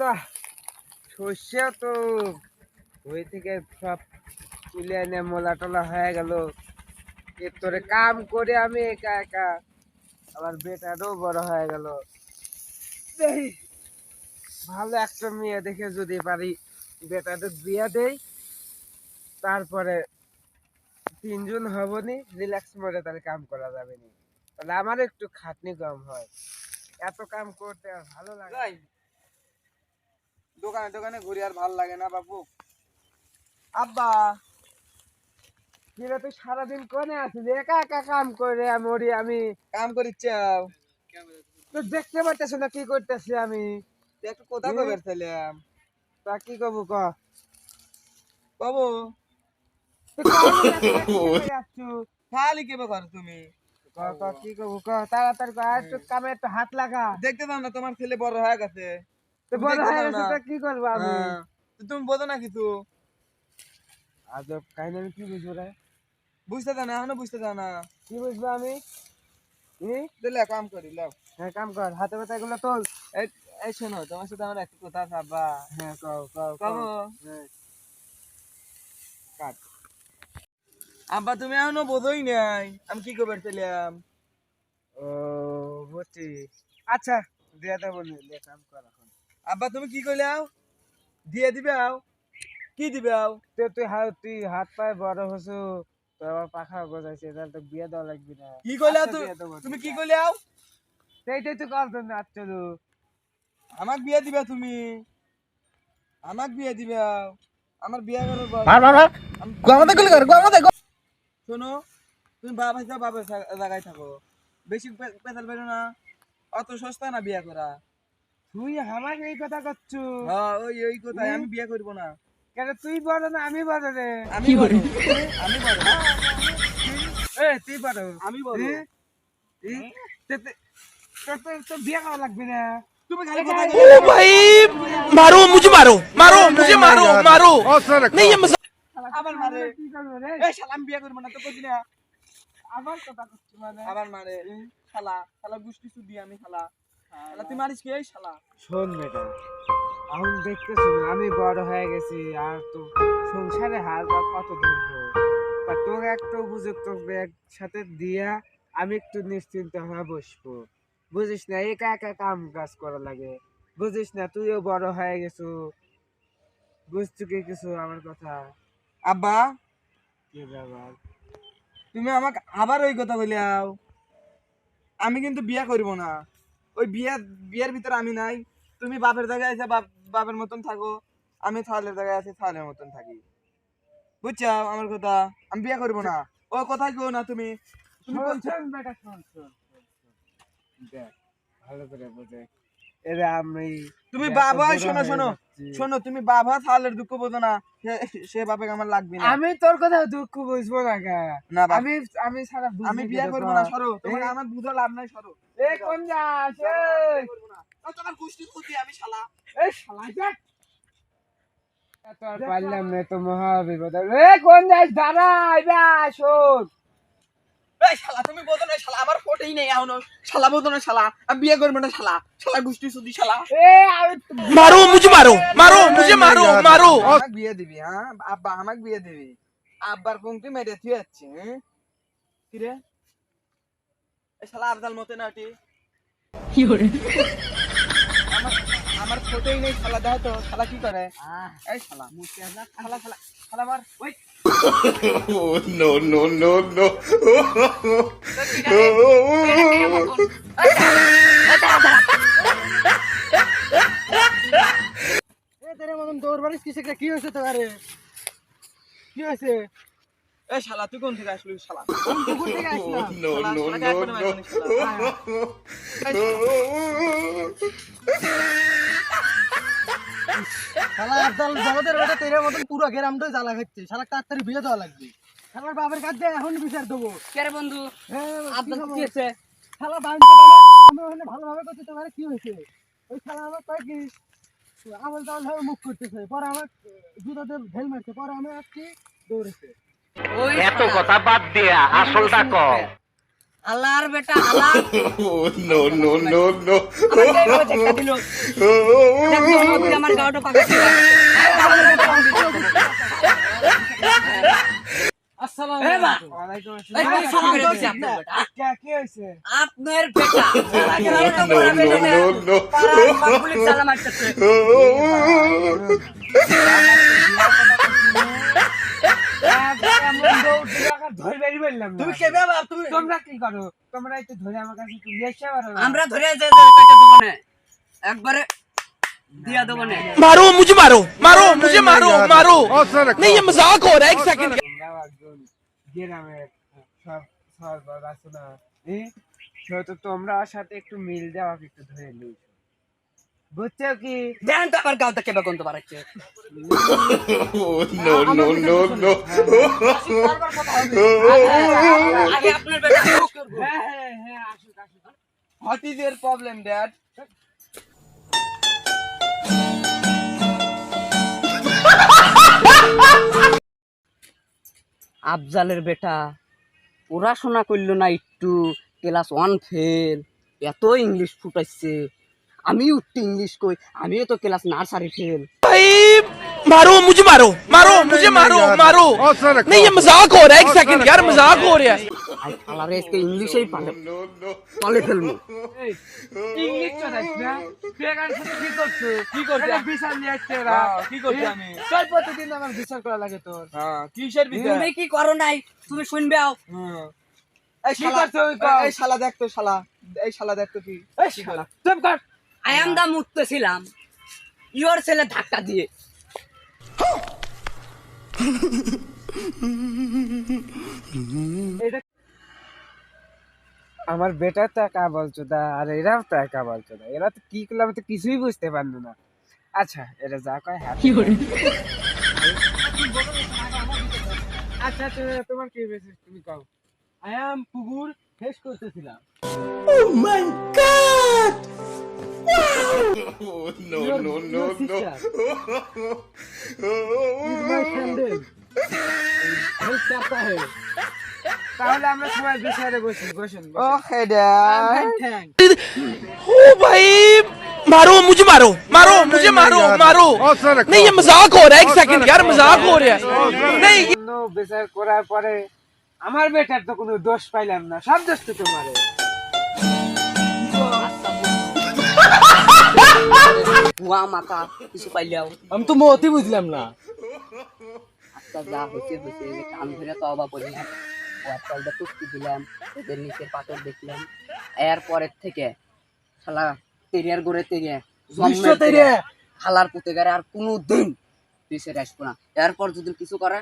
না সর্ষে তো ওই থেকে সব তুলে এনে মোলা টোলা হয়ে গেল। এরপরে কাম করে আমি একা একা, আমার বেটারও বড় হয়ে গেল। দেখি ভালো একটা মেয়ে দেখে যদি পারি বেটাদের বিয়ে দেই, তারপরে তিনজন হবনি, রিল্যাক্স মোডে তাহলে কাম করা যাবে নি, তাহলে আমার একটু খাটনি কম হয়। এত কাম করতে আর ভালো লাগে। দোকানে দোকানে ঘুরি আর ভালো লাগে না বাবু। আব্বা কিরে তুই সারাদিন কোনে আছিস? একা একা কাম করে আমি কাম করিচ্ছাও, তো দেখতে পারতেছ না কি করতেছি আমি। একটু কোথা কবে ছিলাম তা কি করবো ক? বাবু? তুই কখন যাচ্ছু? খালি কেবে করো তুমি? কি করবো ক? তাড়াতাড়ি কর, আর একটু কামে একটু হাত লাগা। দেখতে দাও না তোমার ছেলে বড় হয়ে গেছে। তো তুমি বড় দেখতে হয়ে দাও গেছে না। তো কি করবো আমি? তো তুমি বোঝো না কিছু? আজব কাহিনী, আমি কি বুঝবো রে? বুঝতে দাও না, এখনো বুঝতে দাও না। কি বুঝবো আমি? দিলে কাম করি লাও। হ্যাঁ কাম কর, হাতে ব্যথা এগুলো তোল। এই এই শোনো, তোমার সাথে আমার একটা কথা আছে আব্বা। হ্যাঁ কও কও কও। কবো? হ্যাঁ কাট। আব্বা তুমি এখনো বোঝোই নাই আমি কি করবে ছিলাম। ও বুঝছি। আচ্ছা দিয়ে দেবো, লে কাম কর এখন। আব্বা তুমি কি কইলাও? দিয়ে দিবে আও? কি দিবে আও? তুই হাত পায়ে বড় হসু, তো আবার পাখা গজাইছে, তাহলে তো বিয়ে দেওয়া লাগবে না? কি কইলাও আচ্ছা, বিয়ে দেবো, তুমি? ঠিক কি আছে। কইলাও? সেইটাই তো কল তো না চলু। আমাক বিয়ে দিবে তুমি? আমাক বিয়ে দিবে আও? আমার বিয়ে করার বয়স। গমাতে গুলি কর, গমাতে। শোনো, তুমি বাবা হিসাব বাবার জায়গায় থাকো, বেশি পেতাল বেরো না। অত সস্তা না বিয়ে করা। তুই আমাকে এই কথা করছু? হ্যাঁ ওই ওই কথাই, আমি বিয়ে করব না। কেন তুই বড় না আমি বড় রে? আমি বড়, আমি বড়, তুই বড়, আমি বড়। তো বিয়ে করা লাগবে না? তুমি খালি কথা ओ भाई मारो मुझे, मारो मारो मुझे, मारो मारो नहीं ये मजाक। আবার মারে। কি করবো রে? এই শালা আমি বিয়ে করব না তো কইছি না। আবার কথা করছু মানে? আবার মারে। শালা শালা গুষ্টি সুদি আমি শালা। শালা তুই মারিস কি এই শালা? শোন বেটা, এখন দেখতেছি আমি বড় হয়ে গেছি, আর তো সংসারে হাল বা কত ধরবো, বা তোর একটা উপযুক্ত ব্যাগ সাথে দিয়া আমি একটু নিশ্চিন্ত হয়ে বসবো। বুঝিস না, একা একা কাম কাজ করা লাগে, বুঝিস না? তুইও বড় হয়ে গেছো, বুঝছো কি কিছু আমার কথা? আব্বা কি ব্যাপার? তুমি আমাকে আবার ওই কথা কইলাও। আমি কিন্তু বিয়ে করব না। ওই বিয়ের ভিতরে আমি নাই। তুমি বাপের জায়গায় আছে বাপের মতন থাকো, আমি ছালের জায়গায় আছি ছালের মতন থাকি। বুঝছো আমার কথা? আমি বিয়ে করব না। ও কথা কেউ না তুমি। তুমি শোন শোন বেটা, শোন শোন শোন, শোন। দেখ ভালো করে বোঝে, এরা আমি তুমি এত বাবা বড় শোনো হয়ে শোনো যাচ্ছি। শোনো, তুমি বাবা ছালের দুঃখ বোঝো না। সে বাপে আমার লাগবে না। আমি তোর কথা দুঃখ বুঝবো না কে? না বাপ, আমি আমি সারা আমি বিয়ে করব না। সরো, তোমার আমার বুঝা লাভ নাই। সরো। এই কোন যাস? বিয়ে করব না। তোমার গোষ্ঠী খুঁজি আমি শালা। এই শালা দেখ, এত আর পারলাম না, তো মহা বিপদ। এই কোন যাস? দাঁড়া, আইবা শোন। এই শালা তুমি বোঝো না শালা, আমার ফোটেই নেই এখনো। শালা বোঝো না শালা, আমি বিয়ে করব না শালা। শালা গোষ্ঠী সুদি শালা। আমি मारो मुझे, मारो मुझे, मारो मारो। আমাকে বিয়ে দিবি? হ্যাঁ আব্বা আমাকে বিয়ে দিবি? আব্বার পংক্তি মেরে তুই যাচ্ছে। কি রে এই শালা আবদাল মতে নাটি। আমার আমার ফোটেই নেই শালা। দাও তো শালা কি করে? এই শালা মুখে না শালা শালা শালা মার। ওই No no no no। তোর মতন দৌড় মারিস কিসে? কি হয়েছে তোর? কি হয়েছে? এই শালা তুই কোন থেকে আসলি শালা? পুকুর থেকে আসলাম। No শালা no শালাকে no একবারে মারবো না শালা। শালা একদল জগতের বেটা তেরের মতন পুরো গ্রামটাই জ্বালা খাচ্ছে। শালা তাড়াতাড়ি বিয়ে দেওয়া লাগবে। শালার বাবার কাছে এখন বিচার দেবো। কে রে বন্ধু? আপনার কি কি হয়েছে? শালা বাড়িতে আমি ওখানে ভালোভাবে করছি, তোমার কি হয়েছে? ওই শালা আমার কয় কি আমল তামল ভাবে মুখ করতেছে, পরে আমার জুতাতে ঢেল মারছে, পরে আমি আসছি দৌড়েছে। ওই এত কথা বাদ দিয়া আসলটা কও। আল্লাহর বেটা আল্লাহ No, no, no, no. আমাকে এইভাবে ধাক্কা দিল দেখো তুই আমার গাওটা পাকা ছিল আসসালামু এ বা ওয়ালাইকুম এই আসসালাম। কি সালাম করে দিছি আপনার বেটা কি হয়েছে? আপনার বেটা No, no, no, no. Police সালাম আসছে ধরবেই বললাম না। তুমি কে বাবা তুমি তোমরা কি করো? তোমরা একটু ধরে আমার কাছে একটু নিয়ে আসতে পারো না? আমরা ধরে যে কাটা দেব না একবারে দিয়া দেব না मारो मुझे मारो मारो मुझे मारो मारो नहीं ये मजाक हो रहा है एक सेकंड তোমরাও একজন গ্রামের সব সর্বর আছো না, সেহেতু তোমরা ওর সাথে একটু মিল দেওয়া একটু ধরে নিই, বুঝছো কি? দেন তো আমার গাওটা কেবা কোন তো পারছে No, no, no, no. আগে আপনার বেটা হ্যাঁ হ্যাঁ হ্যাঁ, আসুক আসুক। What is your problem dad আফজালের বেটা পড়াশোনা করলো না একটু ক্লাস 1 ফেল এত ইংলিশ ফুটাইছে আমিও একটু ইংলিশ কই আমিও তো ক্লাস নার্সারি ফেল भाई मारो मुझे मारो मारो नहीं ये मजाक हो रहा है एक सेकंड यार मजाक हो रहा है আই খালারে আজকে ইংলিশেই পালে ফেলবো এই, ইংলিশ চড়াইস না? বেকার সাথে কি করছো? কি করছি? এটা বিচার নিয়ে আসছে এরা। কি করছি আমি? তোর প্রতিদিন আমার বিচার করা লাগে তোর। হ্যাঁ কিসের বিচার তুমি কি করো নাই তুমি শুনবে আও হ্যাঁ। এই কি শালা করছো ওই কও? এই শালা দেখ তো শালা এই শালা দেখ তো কি এই শালা, চুপ কর। আই এম দা মুততেছিলাম ইওর ছেলে ধাক্কা দিয়ে আমার বেটা তো একা বলছো দা, আর এরাও তো একা বলছো দা, এরা তো কি করলে আমি তো কিছুই বুঝতে পারলো না। আচ্ছা এরা যা কয় হ্যাঁ। আচ্ছা আচ্ছা, তোমার কি মেসেজ তুমি কও? আই অ্যাম পুকুর ফেস করতেছিলাম No, no, no, no. তাহলে আমরা সবাই বিচারে বসি, বসুন বসুন। ওকে ড্যাড ओ भाई मारो मुझे मारो मारो नहीं ये मजाक हो रहा है एक सेकंड यार मजाक हो रहा है नहीं অন্য বিচার করার পরে আমার বেটার তো কোনো দোষ পাইলাম না, সব দোষ তো তোমারে। হুয়া মাথা কিছু পাইলেও আমি তো মতি বুঝলাম না আচ্ছা যা হয়েছে হয়েছে যে কান ধরে তো অবাক করলাম ওয়াটালটা টুকটি দিলাম ওদের নিচের পাথর দেখলাম এরপরের থেকে শালা তেরিয়ার গড়ে তেরিয়া জন্মের তেরিয়া খালার পুঁতে গারে আর কোনো দিন পিছিয়ে আসবো না এরপর যদি কিছু করে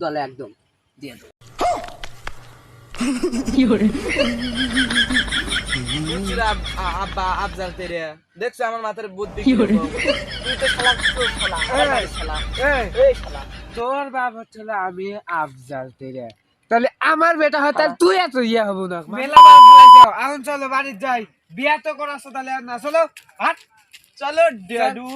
দলে একদম দিয়ে দেবো আব্বা আফজাল তেরে দেখছো আমার মাথার বুদ্ধি কিরকম? তুই তো শালা তো শালা আমার শালা এই, এই শালা তোর বাপ হচ্ছিল আমি আফজাল তেরে, তাহলে আমার বেটা হয় তাহলে তুই এত ইয়ে হবো না। মেলা বার ফেলাইছো, এখন চলো বাড়ি যাই, বিয়া তো করাছো তাহলে আর না, চলো হাট। চলো ড্যাডু